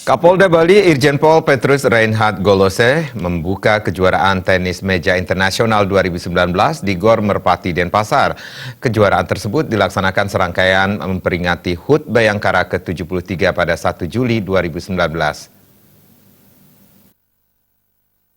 Kapolda Bali Irjen Pol Petrus Reinhard Golose membuka kejuaraan tenis meja internasional 2019 di Gor Merpati, Denpasar. Kejuaraan tersebut dilaksanakan serangkaian memperingati HUT Bayangkara ke-73 pada 1 Juli 2019.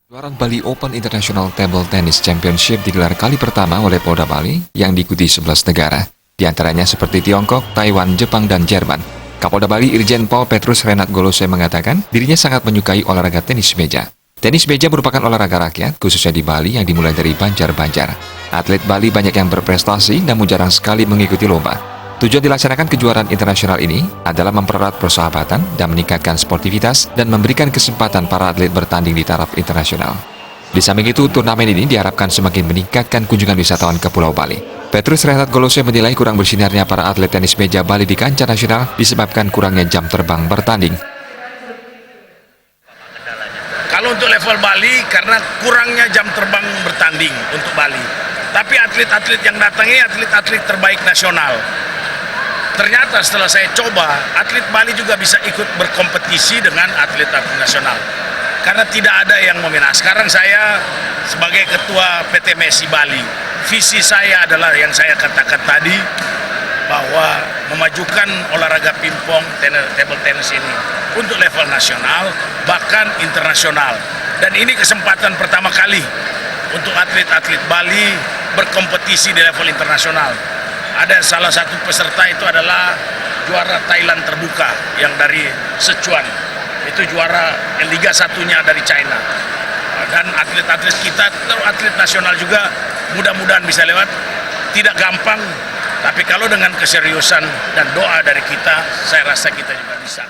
Kejuaraan Bali Open International Table Tennis Championship digelar kali pertama oleh Polda Bali yang diikuti 11 negara, di antaranya seperti Tiongkok, Taiwan, Jepang, dan Jerman. Kapolda Bali Irjen Pol Petrus Reinhard Golose mengatakan dirinya sangat menyukai olahraga tenis meja. Tenis meja merupakan olahraga rakyat, khususnya di Bali yang dimulai dari banjar-banjar. Atlet Bali banyak yang berprestasi namun jarang sekali mengikuti lomba. Tujuan dilaksanakan kejuaraan internasional ini adalah mempererat persahabatan dan meningkatkan sportivitas dan memberikan kesempatan para atlet bertanding di taraf internasional. Di samping itu, turnamen ini diharapkan semakin meningkatkan kunjungan wisatawan ke Pulau Bali. Petrus Reinhard Golose menilai kurang bersinarnya para atlet tenis meja Bali di kancah nasional disebabkan kurangnya jam terbang bertanding. Kalau untuk level Bali, karena kurangnya jam terbang bertanding untuk Bali. Tapi atlet-atlet yang datang ini atlet-atlet terbaik nasional. Ternyata setelah saya coba, atlet Bali juga bisa ikut berkompetisi dengan atlet-atlet nasional. Karena tidak ada yang meminang. Sekarang saya sebagai ketua PT Messi Bali, visi saya adalah yang saya katakan tadi, bahwa memajukan olahraga pingpong, table tennis ini untuk level nasional, bahkan internasional. Dan ini kesempatan pertama kali untuk atlet-atlet Bali berkompetisi di level internasional. Ada salah satu peserta itu adalah juara Thailand terbuka yang dari Sichuan. Itu juara Liga satunya dari China. Dan atlet-atlet kita, atlet nasional juga mudah-mudahan bisa lewat. Tidak gampang, tapi kalau dengan keseriusan dan doa dari kita, saya rasa kita juga bisa.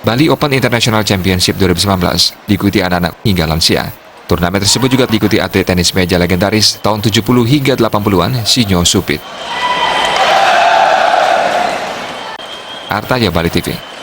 Bali Open International Championship 2019 diikuti anak-anak hingga lansia. Turnamen tersebut juga diikuti atlet tenis meja legendaris tahun 70 hingga 80-an, Sinyo Supit. Artaya Bali TV.